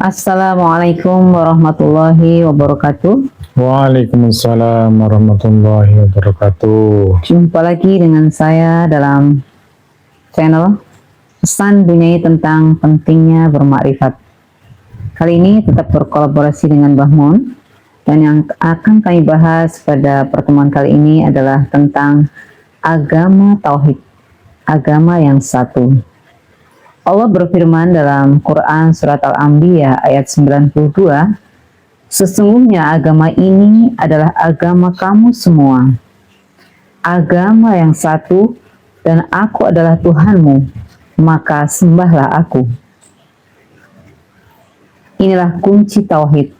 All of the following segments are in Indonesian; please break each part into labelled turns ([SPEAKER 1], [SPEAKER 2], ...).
[SPEAKER 1] Assalamualaikum warahmatullahi wabarakatuh.
[SPEAKER 2] Waalaikumsalam warahmatullahi wabarakatuh.
[SPEAKER 1] Jumpa lagi dengan saya dalam channel Pesan Bunyai tentang pentingnya bermakrifat. Kali ini tetap berkolaborasi dengan Mbah Mun, dan yang akan kami bahas pada pertemuan kali ini adalah tentang agama tauhid, agama yang satu. Allah berfirman dalam Quran Surat Al-Anbiya ayat 92, sesungguhnya agama ini adalah agama kamu semua, agama yang satu, dan aku adalah Tuhanmu, maka sembahlah aku. Inilah kunci tauhid,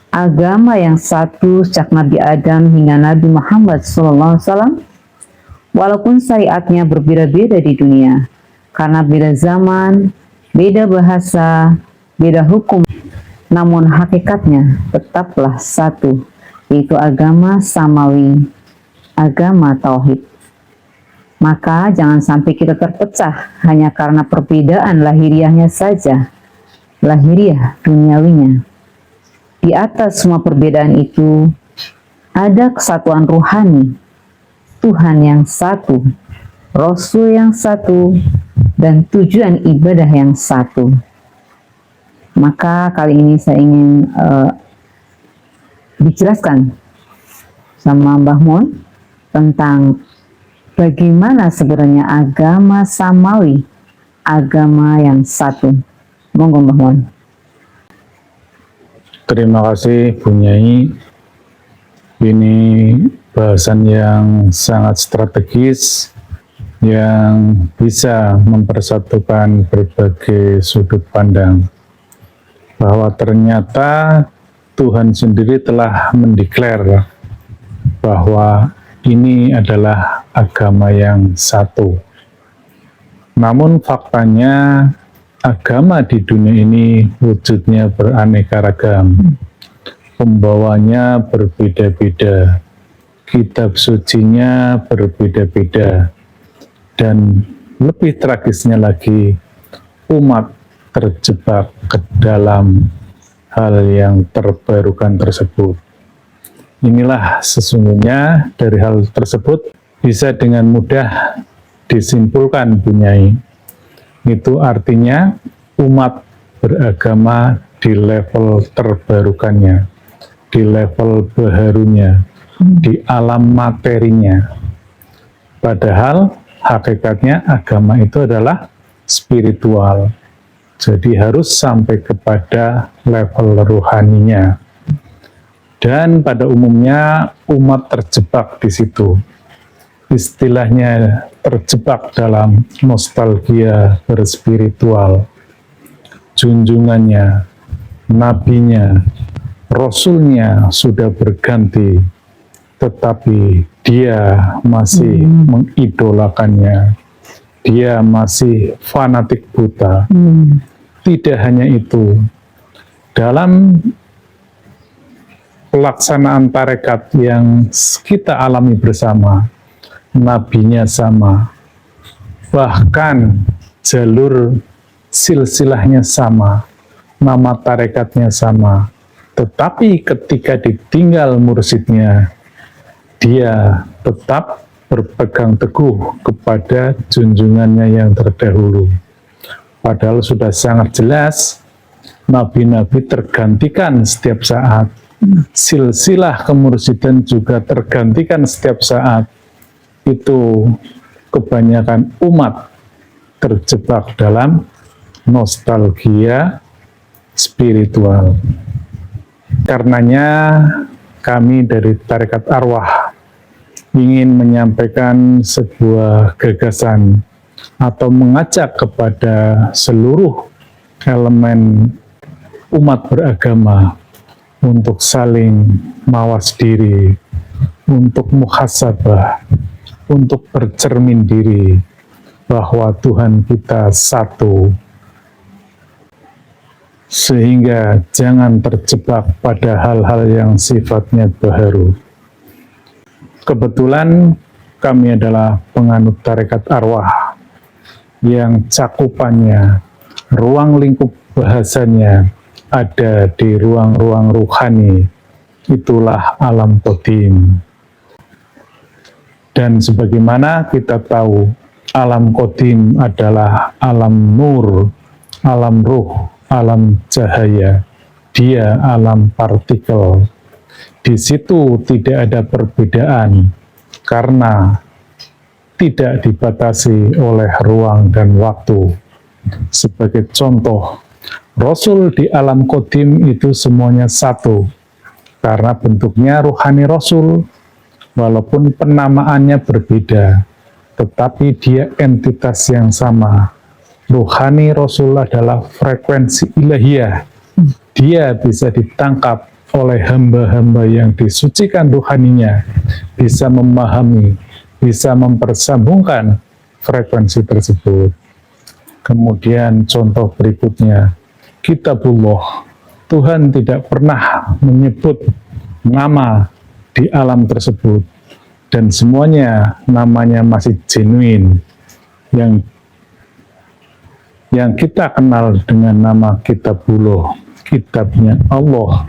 [SPEAKER 1] agama yang satu sejak Nabi Adam hingga Nabi Muhammad SAW, walaupun syariatnya berbeda-beda di dunia, karena beda zaman, beda bahasa, beda hukum, namun hakikatnya tetaplah satu, yaitu agama samawi, agama tauhid. Maka jangan sampai kita terpecah hanya karena perbedaan lahiriahnya saja, lahiriah duniawinya. Di atas semua perbedaan itu ada kesatuan ruhani, Tuhan yang satu, Rasul yang satu, dan tujuan ibadah yang satu. Maka kali ini saya ingin dijelaskan sama Mbah Mun tentang bagaimana sebenarnya agama samawi, agama yang satu. Monggo Mbah Mun.
[SPEAKER 2] Terima kasih Bunyai. Ini bahasan yang sangat strategis yang bisa mempersatukan berbagai sudut pandang, bahwa ternyata Tuhan sendiri telah mendeklar bahwa ini adalah agama yang satu. Namun faktanya agama di dunia ini wujudnya beraneka ragam, pembawanya berbeda-beda, kitab sucinya berbeda-beda, dan lebih tragisnya lagi, umat terjebak ke dalam hal yang terbarukan tersebut. Inilah sesungguhnya dari hal tersebut bisa dengan mudah disimpulkan Bunyai. Itu artinya umat beragama di level terbarukannya, di level baharunya, di alam materinya. Padahal hakikatnya agama itu adalah spiritual. Jadi harus sampai kepada level rohaninya. Dan pada umumnya umat terjebak di situ. Istilahnya terjebak dalam nostalgia berspiritual. Junjungannya, nabinya, rasulnya sudah berganti, tetapi dia masih mengidolakannya. Dia masih fanatik buta. Tidak hanya itu, dalam pelaksanaan tarekat yang kita alami bersama, nabinya sama, bahkan jalur silsilahnya sama, nama tarekatnya sama, tetapi ketika ditinggal mursyidnya, dia tetap berpegang teguh kepada junjungannya yang terdahulu. Padahal sudah sangat jelas, nabi-nabi tergantikan setiap saat, silsilah kemursyiden juga tergantikan setiap saat. Itu kebanyakan umat terjebak dalam nostalgia spiritual. Karenanya kami dari Tarekat Arwah ingin menyampaikan sebuah gagasan atau mengajak kepada seluruh elemen umat beragama untuk saling mawas diri, untuk muhasabah, untuk bercermin diri bahwa Tuhan kita satu, sehingga jangan terjebak pada hal-hal yang sifatnya baharu. Kebetulan kami adalah penganut tarekat arwah yang cakupannya ruang lingkup bahasanya ada di ruang-ruang ruhani, itulah alam qadim. Dan sebagaimana kita tahu, alam qadim adalah alam nur, alam ruh, alam cahaya. Dia alam partikel. Di situ tidak ada perbedaan karena tidak dibatasi oleh ruang dan waktu. Sebagai contoh, Rasul di alam qadim itu semuanya satu, karena bentuknya ruhani Rasul, walaupun penamaannya berbeda, tetapi dia entitas yang sama. Ruhani Rasul adalah frekuensi ilahiyah. Dia bisa ditangkap oleh hamba-hamba yang disucikan ruhaninya, bisa memahami, bisa mempersambungkan frekuensi tersebut. Kemudian contoh berikutnya, Kitabullah. Tuhan tidak pernah menyebut nama di alam tersebut, dan semuanya namanya masih genuine, yang kita kenal dengan nama Kitabullah, kitabnya Allah,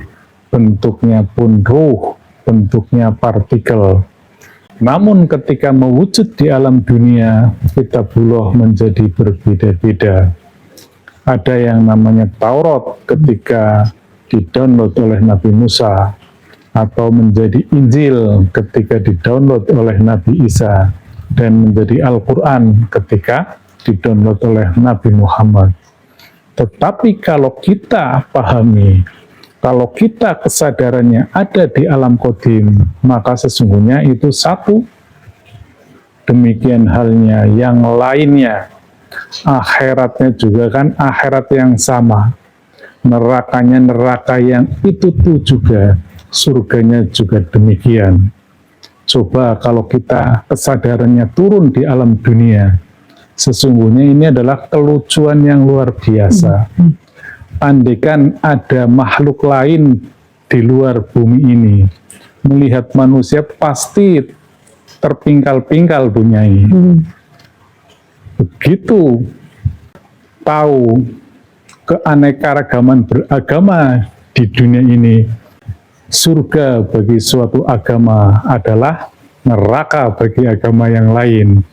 [SPEAKER 2] bentuknya pun ruh, bentuknya partikel. Namun ketika mewujud di alam dunia, Kitabullah menjadi berbeda-beda. Ada yang namanya Taurat ketika didownload oleh Nabi Musa, atau menjadi Injil ketika didownload oleh Nabi Isa, dan menjadi Al-Quran ketika didownload oleh Nabi Muhammad. Tetapi kalau kita pahami, kalau kita kesadarannya ada di alam qadim, maka sesungguhnya itu satu. Demikian halnya yang lainnya. Akhiratnya juga kan akhirat yang sama. Nerakanya neraka yang itu tuh juga. Surganya juga demikian. Coba kalau kita kesadarannya turun di alam dunia, sesungguhnya ini adalah kelucuan yang luar biasa. Andaikan ada makhluk lain di luar bumi ini, melihat manusia pasti terpingkal-pingkal bunyai. Begitu tahu keanekaragaman beragama di dunia ini, surga bagi suatu agama adalah neraka bagi agama yang lain.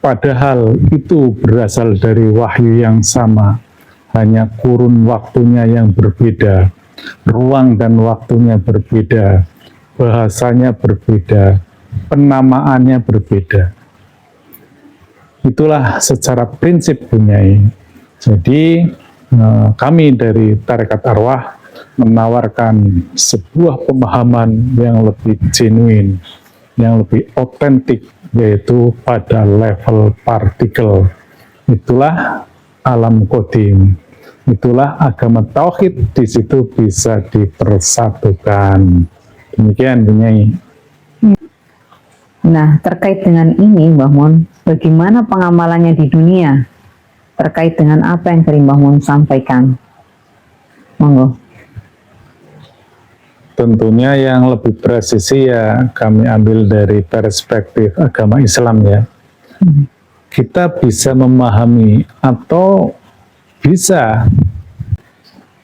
[SPEAKER 2] Padahal itu berasal dari wahyu yang sama. Hanya kurun waktunya yang berbeda, ruang dan waktunya berbeda, bahasanya berbeda, penamaannya berbeda. Itulah secara prinsip bunyai. Jadi kami dari Tarekat Arwah menawarkan sebuah pemahaman yang lebih genuine, yang lebih otentik, yaitu pada level partikel. Itulah alam qadim. Itulah agama tauhid, di situ bisa dipersatukan. Demikian bunyai.
[SPEAKER 1] Nah, terkait dengan ini, Mbah Mun, bagaimana pengamalannya di dunia? Terkait dengan apa yang tadi Mbah Mun sampaikan. Monggo.
[SPEAKER 2] Tentunya yang lebih presisi ya kami ambil dari perspektif agama Islam ya. Kita bisa memahami atau bisa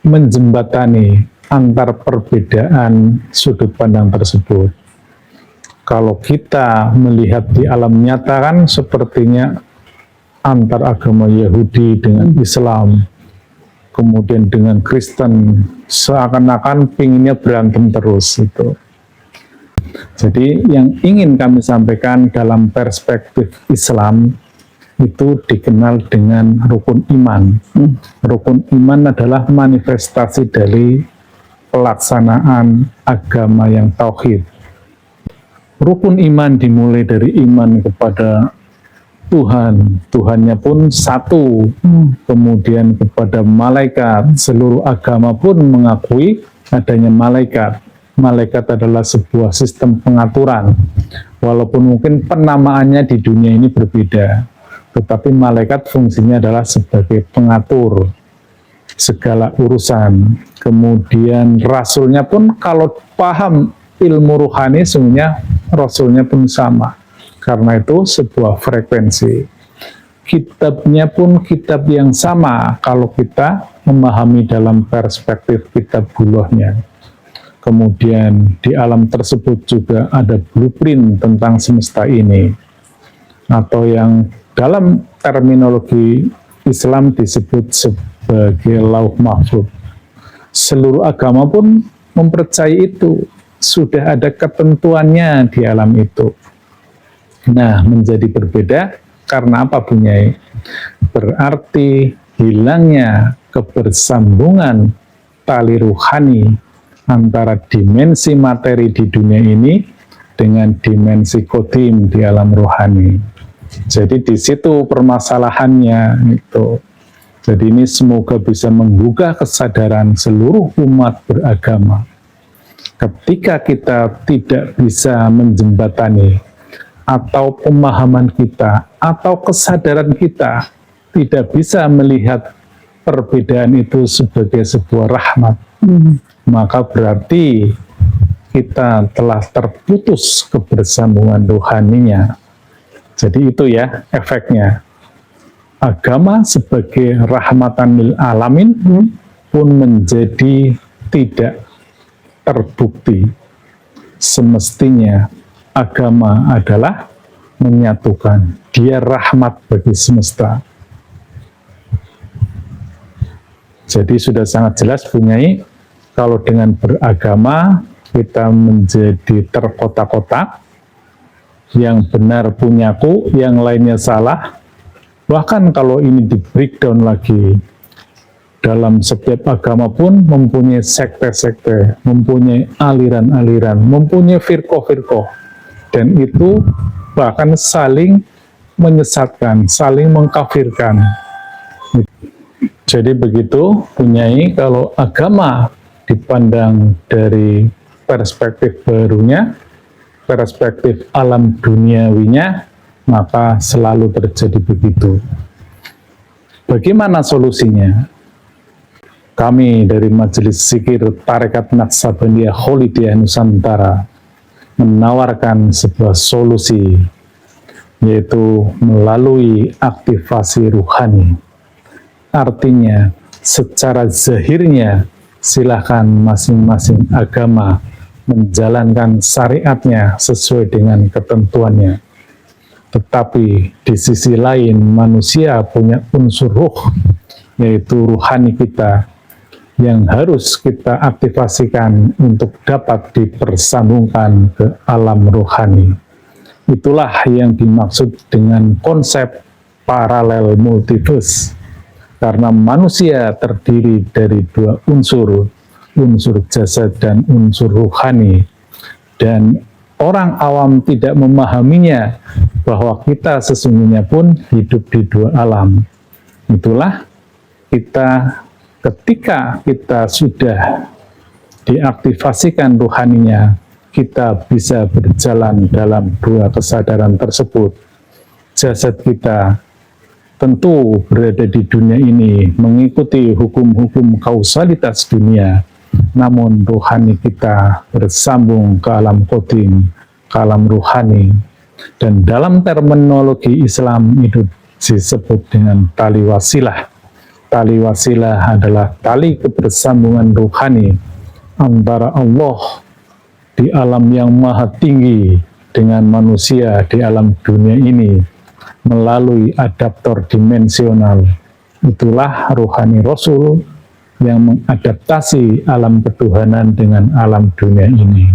[SPEAKER 2] menjembatani antar perbedaan sudut pandang tersebut. Kalau kita melihat di alam nyata kan sepertinya antar agama Yahudi dengan Islam, kemudian dengan Kristen, seakan-akan pinginnya berantem terus itu. Jadi yang ingin kami sampaikan dalam perspektif Islam itu dikenal dengan rukun iman. Rukun iman adalah manifestasi dari pelaksanaan agama yang tauhid. Rukun iman dimulai dari iman kepada Tuhan, Tuhannya pun satu, kemudian kepada malaikat, seluruh agama pun mengakui adanya malaikat. Malaikat adalah sebuah sistem pengaturan, walaupun mungkin penamaannya di dunia ini berbeda. Tetapi malaikat fungsinya adalah sebagai pengatur segala urusan. Kemudian rasulnya pun kalau paham ilmu ruhani, sebenarnya rasulnya pun sama. Karena itu sebuah frekuensi. kitabnya pun kitab yang sama kalau kita memahami dalam perspektif kitabullohnya. Kemudian di alam tersebut juga ada blueprint tentang semesta ini, atau yang dalam terminologi Islam disebut sebagai lauh mahfuz. Seluruh agama pun mempercayai itu, sudah ada ketentuannya di alam itu. Nah, menjadi berbeda karena apa, Bunyai? Berarti hilangnya kebersambungan tali ruhani antara dimensi materi di dunia ini dengan dimensi kodim di alam rohani. Jadi di situ permasalahannya itu. Jadi ini semoga bisa menggugah kesadaran seluruh umat beragama. Ketika kita tidak bisa menjembatani atau pemahaman kita atau kesadaran kita tidak bisa melihat perbedaan itu sebagai sebuah rahmat, maka berarti kita telah terputus kebersambungan rohaninya. Jadi itu ya efeknya. Agama sebagai rahmatan lil alamin pun menjadi tidak terbukti. Semestinya agama adalah menyatukan. Dia rahmat bagi semesta. Jadi sudah sangat jelas, Bunyai, kalau dengan beragama kita menjadi terkotak-kotak, yang benar punyaku, yang lainnya salah. Bahkan kalau ini di breakdown lagi, dalam setiap agama pun mempunyai sekte-sekte, mempunyai aliran-aliran, mempunyai firqoh-firqoh, dan itu bahkan saling menyesatkan, saling mengkafirkan. Jadi begitu, Bunyai, kalau agama dipandang dari perspektif barunya, perspektif alam duniawinya, maka selalu terjadi begitu. Bagaimana solusinya? Kami dari Majelis Zikir Tarekat Naqsabandiyah Kholidiyah Nusantara menawarkan sebuah solusi, yaitu melalui aktivasi ruhani. Artinya, secara zahirnya silakan masing-masing agama menjalankan syariatnya sesuai dengan ketentuannya. Tetapi di sisi lain manusia punya unsur ruh, yaitu ruhani kita, yang harus kita aktivasikan untuk dapat dipersambungkan ke alam rohani. Itulah yang dimaksud dengan konsep paralel multiverse. Karena manusia terdiri dari dua unsur, unsur jasad dan unsur ruhani. Dan orang awam tidak memahaminya bahwa kita sesungguhnya pun hidup di dua alam. Itulah kita ketika kita sudah diaktifasikan ruhaninya, kita bisa berjalan dalam dua kesadaran tersebut. Jasad kita tentu berada di dunia ini mengikuti hukum-hukum kausalitas dunia, namun rohani kita bersambung ke alam qadim, ke alam ruhani. Dan dalam terminologi Islam itu disebut dengan tali wasilah. Tali wasilah adalah tali kebersambungan ruhani antara Allah di alam yang maha tinggi dengan manusia di alam dunia ini melalui adaptor dimensional. Itulah rohani Rasul yang mengadaptasi alam ketuhanan dengan alam dunia ini.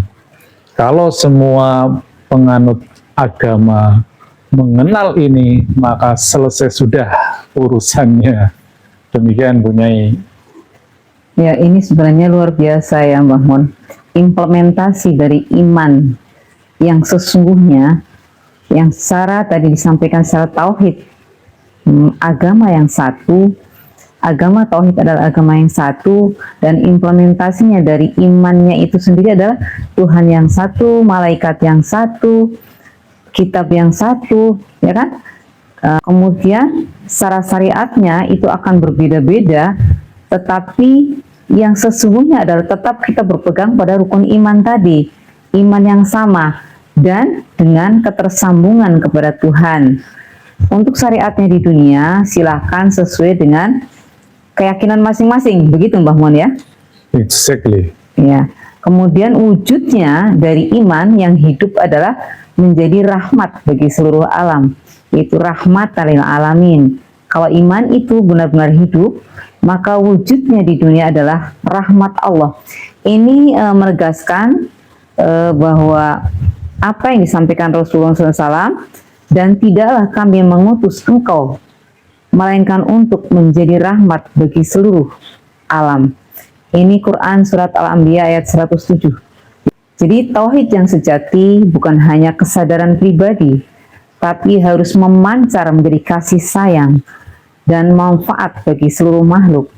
[SPEAKER 2] Kalau semua penganut agama mengenal ini, maka selesai sudah urusannya. Demikian, Bunyai.
[SPEAKER 1] Ya, ini sebenarnya luar biasa ya, Mbah Mun. Implementasi dari iman yang sesungguhnya, yang secara tadi disampaikan secara tauhid, agama yang satu, agama tauhid adalah agama yang satu, dan implementasinya dari imannya itu sendiri adalah Tuhan yang satu, malaikat yang satu, kitab yang satu, ya kan? Kemudian secara syariatnya itu akan berbeda-beda, tetapi yang sesungguhnya adalah tetap kita berpegang pada rukun iman tadi, iman yang sama, dan dengan ketersambungan kepada Tuhan. Untuk syariatnya di dunia, silahkan sesuai dengan keyakinan masing-masing, begitu Mbah Mon ya?
[SPEAKER 2] Exactly.
[SPEAKER 1] Ya. Kemudian wujudnya dari iman yang hidup adalah menjadi rahmat bagi seluruh alam, yaitu rahmat lil alamin. Kalau iman itu benar-benar hidup, maka wujudnya di dunia adalah rahmat Allah. Ini menegaskan bahwa apa yang disampaikan Rasulullah SAW, dan tidaklah kami mengutus engkau melainkan untuk menjadi rahmat bagi seluruh alam. Ini Quran surat Al-Anbiya ayat 107. Jadi tauhid yang sejati bukan hanya kesadaran pribadi, tapi harus memancar menjadi kasih sayang dan manfaat bagi seluruh makhluk.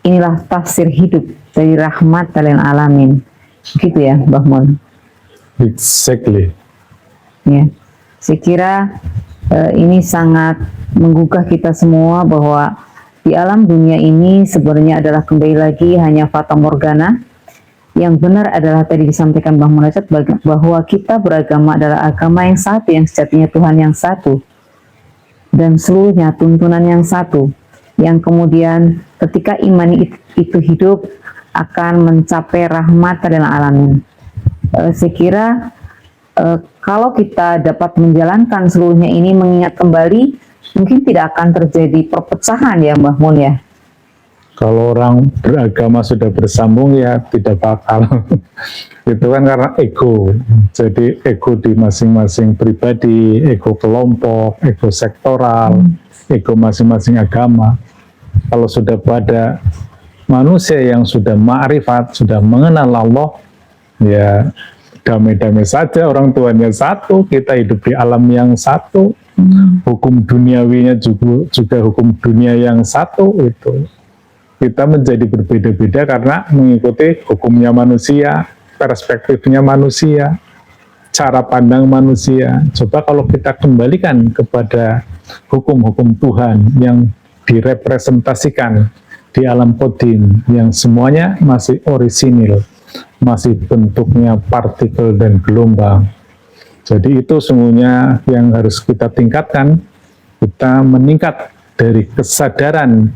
[SPEAKER 1] Inilah tafsir hidup dari rahmat lil alamin. Begitu ya, Mbah Mon?
[SPEAKER 2] Exactly.
[SPEAKER 1] Ya. Saya kira ini sangat menggugah kita semua bahwa di alam dunia ini sebenarnya adalah kembali lagi hanya fata morgana. Yang benar adalah tadi disampaikan Mbah Munajat bahwa kita beragama adalah agama yang satu, yang sejatinya Tuhan yang satu, dan seluruhnya tuntunan yang satu, yang kemudian ketika iman itu hidup akan mencapai rahmat dan alamin. Saya kira kalau kita dapat menjalankan seluruhnya ini, mengingat kembali, mungkin tidak akan terjadi perpecahan ya Mbah Mun ya.
[SPEAKER 2] Kalau orang beragama sudah bersambung ya tidak bakal. Itu kan karena ego. Jadi ego di masing-masing pribadi, ego kelompok, ego sektoral, ego masing-masing agama. Kalau sudah pada manusia yang sudah ma'rifat, sudah mengenal Allah, ya damai-damai saja, orang tuanya satu, kita hidup di alam yang satu, hukum duniawinya juga hukum dunia yang satu. Itu kita menjadi berbeda-beda karena mengikuti hukumnya manusia, perspektifnya manusia, cara pandang manusia. Coba kalau kita kembalikan kepada hukum-hukum Tuhan yang direpresentasikan di alam kodim, yang semuanya masih orisinil, masih bentuknya partikel dan gelombang. Jadi itu sungguhnya yang harus kita tingkatkan. Kita meningkat dari kesadaran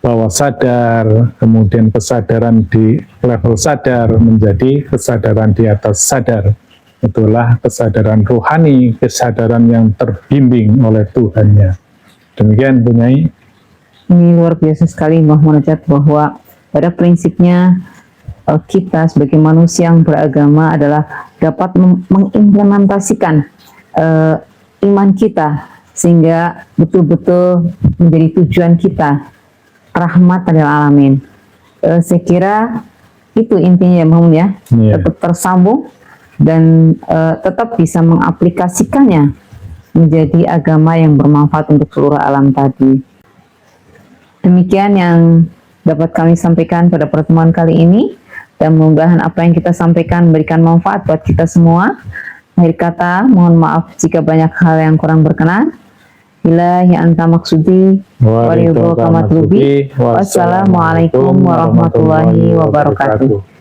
[SPEAKER 2] bawah sadar, kemudian kesadaran di level sadar menjadi kesadaran di atas sadar. Itulah kesadaran rohani, kesadaran yang terbimbing oleh Tuhannya. Demikian Bu Nyai.
[SPEAKER 1] Ini luar biasa sekali Mbah Munajat, bahwa pada prinsipnya kita sebagai manusia yang beragama adalah dapat mengimplementasikan iman kita sehingga betul-betul menjadi tujuan kita rahmat lil alamin. Saya kira itu intinya ya Mbah Mun ya, tetap tersambung dan tetap bisa mengaplikasikannya menjadi agama yang bermanfaat untuk seluruh alam tadi. Demikian yang dapat kami sampaikan pada pertemuan kali ini, dan mudah-mudahan apa yang kita sampaikan memberikan manfaat buat kita semua. Akhir kata, mohon maaf jika banyak hal yang kurang berkenan. Billahi anta maksudi wa ridhoka matlubi. Wassalamualaikum warahmatullahi wabarakatuh.